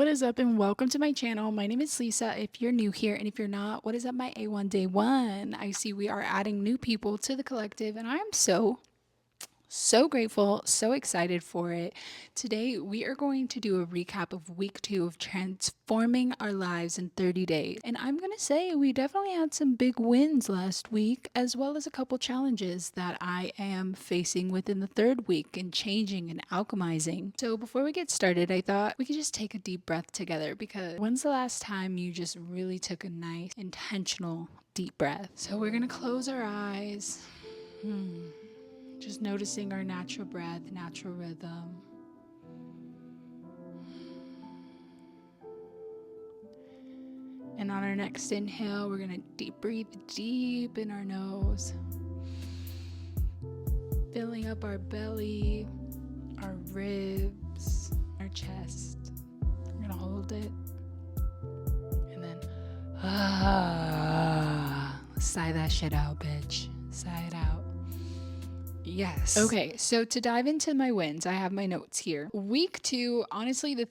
What is up and welcome to my channel. My name is Lisa if you're new here, and if you're not, what is up my A1 day one? I see we are adding new people to the collective and I am so grateful, so excited for it. Today, we are going to do a recap of week 2 of transforming our lives in 30 days. And I'm going to say we definitely had some big wins last week, as well as a couple challenges that I am facing within the third week and changing and alchemizing. So before we get started, I thought we could just take a deep breath together, because when's the last time you just really took a nice, intentional, deep breath? So we're going to close our eyes. Just noticing our natural breath, natural rhythm. And on our next inhale, we're going to deep breathe deep in our nose, filling up our belly, our ribs, our chest. We're going to hold it. And then, sigh that shit out, bitch. Sigh it out. Yes. Okay, so to dive into my wins, I have my notes here. Week 2, honestly, the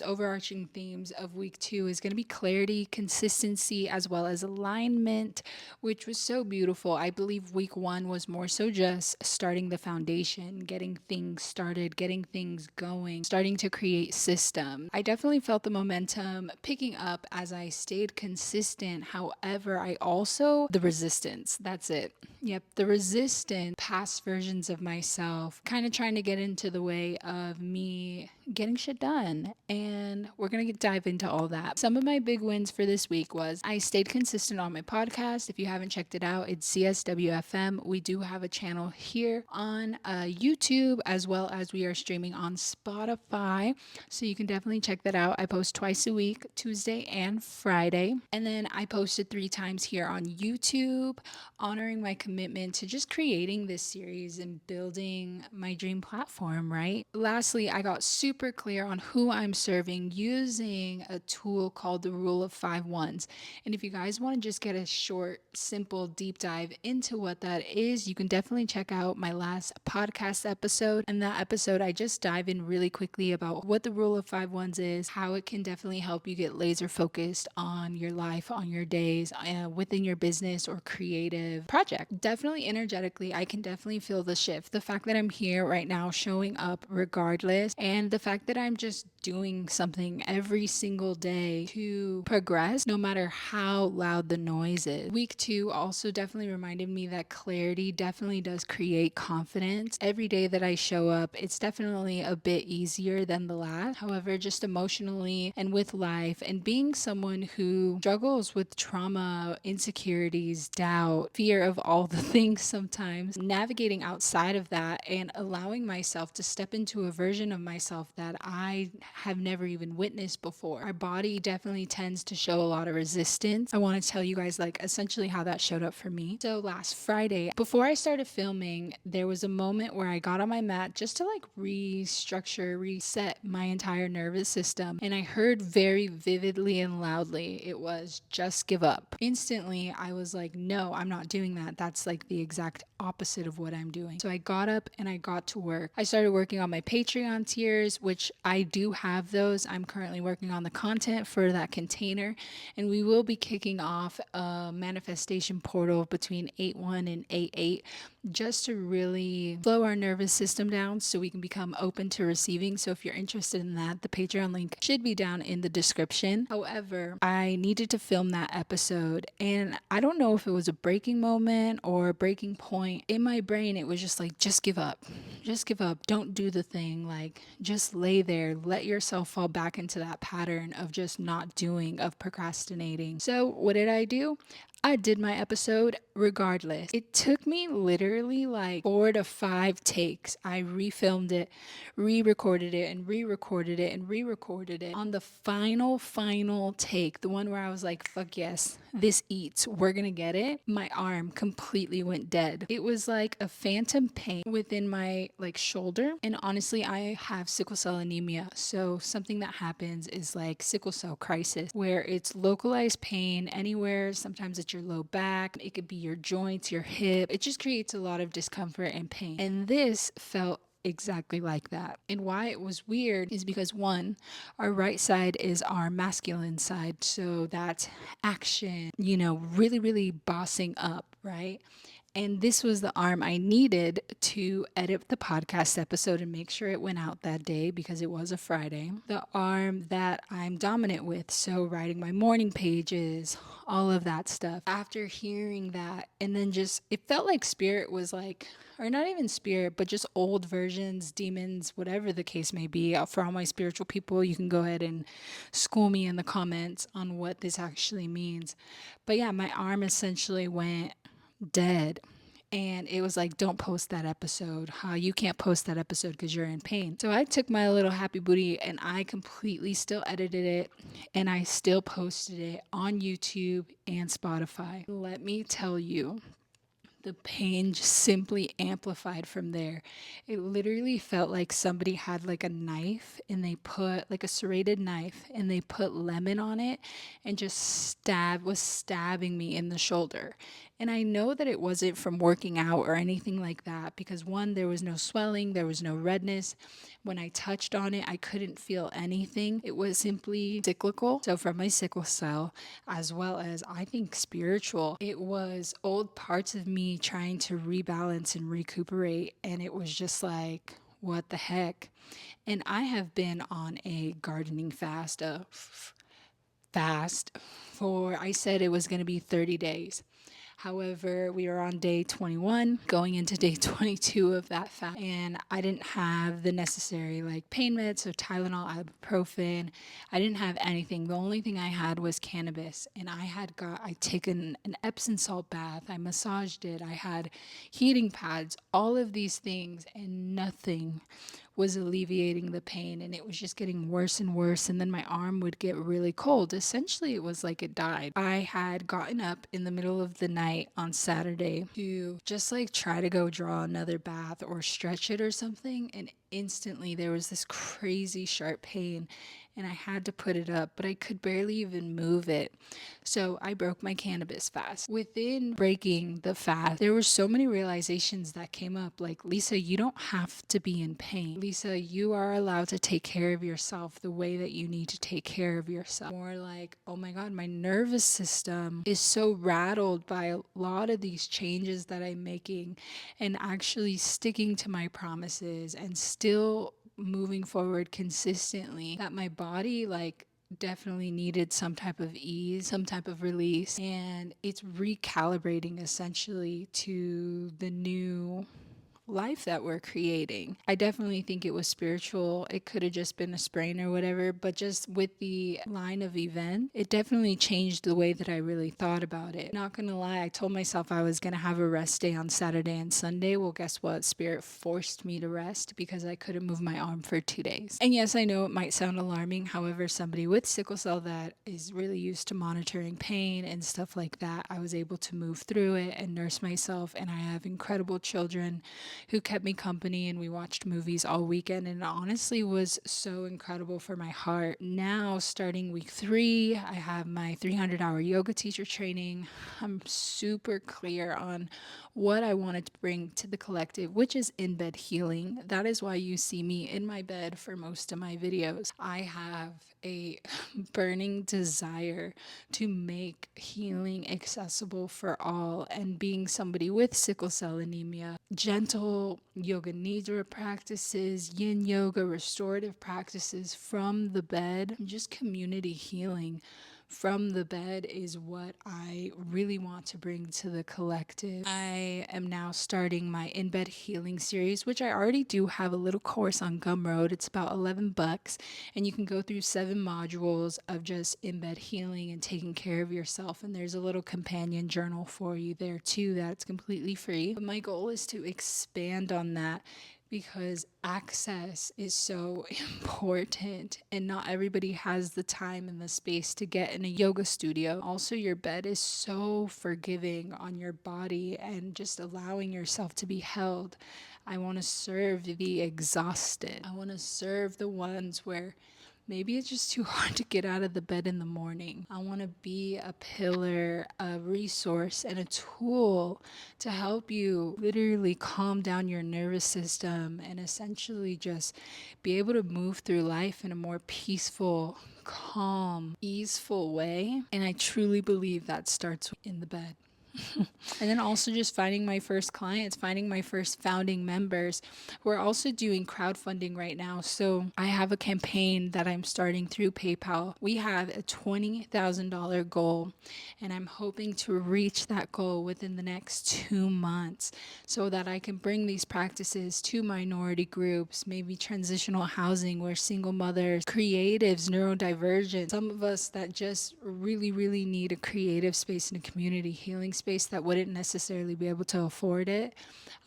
overarching themes of week 2 is going to be clarity, consistency, as well as alignment, which was so beautiful. I believe week 1 was more so just starting the foundation, getting things started, getting things going, starting to create system. I definitely felt the momentum picking up as I stayed consistent. However, the resistance, that's it. Yep, the resistance, past versions of myself, kind of trying to get into the way of me getting shit done. And we're going to dive into all that. Some of my big wins for this week was I stayed consistent on my podcast. If you haven't checked it out, it's CSWFM. We do have a channel here on YouTube, as well as we are streaming on Spotify. So you can definitely check that out. I post twice a week, Tuesday and Friday. And then I posted 3 times here on YouTube, honoring my commitment to just creating this series and building my dream platform, right? Lastly, I got super clear on who I'm serving using a tool called the Rule of 5 Ones. And if you guys want to just get a short, simple deep dive into what that is, you can definitely check out my last podcast episode. In that episode, I just dive in really quickly about what the Rule of 5 Ones is, how it can definitely help you get laser focused on your life, on your days, within your business or creative project. Definitely energetically, I can definitely feel the shift. The fact that I'm here right now showing up regardless, and the fact that I'm just doing something every single day to progress, no matter how loud the noise is. Week 2 also definitely reminded me that clarity definitely does create confidence. Every day that I show up, it's definitely a bit easier than the last. However, just emotionally and with life, and being someone who struggles with trauma, insecurities, doubt, fear of all the things sometimes, navigating outside of that and allowing myself to step into a version of myself that I have never even witnessed before. Our body definitely tends to show a lot of resistance. I want to tell you guys essentially how that showed up for me. So last Friday, before I started filming, there was a moment where I got on my mat just to reset my entire nervous system. And I heard very vividly and loudly, it was just give up. Instantly, I was like, no, I'm not doing that. That's the exact opposite of what I'm doing. So I got up and I got to work. I started working on my Patreon tiers, which I do have those. I'm currently working on the content for that container, and we will be kicking off a manifestation portal between 8/1 and 8/8, just to really slow our nervous system down so we can become open to receiving. So if you're interested in that, the Patreon link should be down in the description. However, I needed to film that episode, and I don't know if it was a breaking moment or a breaking point. In my brain, it was just give up. Just give up. Don't do the thing. Just lay there. Let yourself fall back into that pattern of just not doing, of procrastinating. So what did I do? I did my episode regardless. It took me literally 4 to 5 takes. I refilmed it, re-recorded it, and re-recorded it, and re-recorded it. On the final take, the one where I was like, fuck yes, this eats, we're gonna get it, my arm completely went dead. It was like a phantom pain within my shoulder. And honestly, I have sickle cell anemia. So something that happens is sickle cell crisis, where it's localized pain anywhere. Sometimes it's your low back, it could be your joints, your hip. It just creates a lot of discomfort and pain. And this felt exactly like that. And why it was weird is because one, our right side is our masculine side. So that's action, really, really bossing up, right? And this was the arm I needed to edit the podcast episode and make sure it went out that day because it was a Friday. The arm that I'm dominant with, so writing my morning pages, all of that stuff. After hearing that, and then just, it felt like spirit was like, or not even spirit, but just old versions, demons, whatever the case may be. For all my spiritual people, you can go ahead and school me in the comments on what this actually means. But yeah, my arm essentially went dead. And it was like, don't post that episode. You can't post that episode because you're in pain. So I took my little happy booty and I completely still edited it and I still posted it on YouTube and Spotify. Let me tell you, the pain just simply amplified from there. It literally felt like somebody had like a knife and they put like a serrated knife and they put lemon on it and just was stabbing me in the shoulder. And I know that it wasn't from working out or anything like that because one, there was no swelling, there was no redness. When I touched on it, I couldn't feel anything. It was simply cyclical. So from my sickle cell, as well as I think spiritual, it was old parts of me trying to rebalance and recuperate. And it was just like, what the heck? And I have been on a gardening fast, for, I said it was going to be 30 days. However, we were on day 21, going into day 22 of that fast, and I didn't have the necessary like pain meds, so Tylenol, ibuprofen. I didn't have anything. The only thing I had was cannabis, and I taken an Epsom salt bath. I massaged it. I had heating pads, all of these things, and nothing was alleviating the pain, and it was just getting worse and worse. And then my arm would get really cold. Essentially, it was like it died. I had gotten up in the middle of the night on Saturday to just like try to go draw another bath or stretch it or something, and instantly there was this crazy sharp pain and I had to put it up, but I could barely even move it. So I broke my cannabis fast. Within breaking the fast, there were so many realizations that came up like, Lisa, you don't have to be in pain. Lisa, you are allowed to take care of yourself the way that you need to take care of yourself. More like, oh my God, my nervous system is so rattled by a lot of these changes that I'm making and actually sticking to my promises and still moving forward consistently, that my body like definitely needed some type of ease, some type of release, and it's recalibrating essentially to the new life that we're creating. I definitely think it was spiritual. It could have just been a sprain or whatever, but just with the line of event, it definitely changed the way that I really thought about it. Not gonna lie, I told myself I was gonna have a rest day on Saturday and Sunday. Well, guess what? Spirit forced me to rest because I couldn't move my arm for 2 days. And yes, I know it might sound alarming. However, somebody with sickle cell that is really used to monitoring pain and stuff like that, I was able to move through it and nurse myself. And I have incredible children who kept me company, and we watched movies all weekend, and it honestly was so incredible for my heart. Now, starting week 3, I have my 300-hour yoga teacher training. I'm super clear on what I wanted to bring to the collective, which is in-bed healing. That is why you see me in my bed for most of my videos. I have a burning desire to make healing accessible for all, and being somebody with sickle cell anemia, gentle yoga nidra practices, yin yoga, restorative practices from the bed, just community healing from the bed is what I really want to bring to the collective. I am now starting my in-bed healing series, which I already do have a little course on Gumroad. It's about $11 and you can go through 7 modules of just in-bed healing and taking care of yourself. And there's a little companion journal for you there too that's completely free. But my goal is to expand on that because access is so important and not everybody has the time and the space to get in a yoga studio. Also, your bed is so forgiving on your body and just allowing yourself to be held. I want to serve the exhausted. I want to serve the ones where maybe it's just too hard to get out of the bed in the morning. I want to be a pillar, a resource, and a tool to help you literally calm down your nervous system and essentially just be able to move through life in a more peaceful, calm, easeful way. And I truly believe that starts in the bed. And then also just finding my first clients, finding my first founding members. We're also doing crowdfunding right now. So I have a campaign that I'm starting through PayPal. We have a $20,000 goal, and I'm hoping to reach that goal within the next 2 months so that I can bring these practices to minority groups, maybe transitional housing where single mothers, creatives, neurodivergent, some of us that just really, really need a creative space and a community healing space that wouldn't necessarily be able to afford it.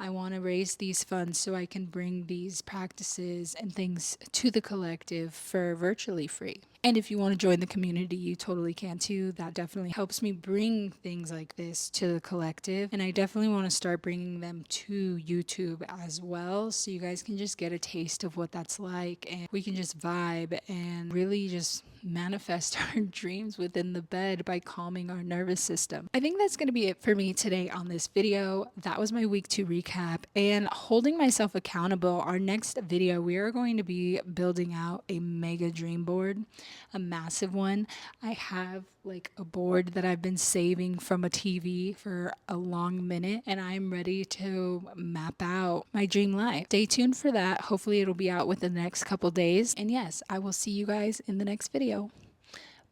I want to raise these funds so I can bring these practices and things to the collective for virtually free. And if you want to join the community, you totally can too. That definitely helps me bring things like this to the collective. And I definitely want to start bringing them to YouTube as well. So you guys can just get a taste of what that's like. And we can just vibe and really just manifest our dreams within the bed by calming our nervous system. I think that's going to be it for me today on this video. That was my week 2 recap and holding myself accountable. Our next video, we are going to be building out a mega dream board, a massive one. I have like a board that I've been saving from a TV for a long minute, and I'm ready to map out my dream life. Stay tuned for that. Hopefully it'll be out within the next couple days. And yes, I will see you guys in the next video.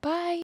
Bye.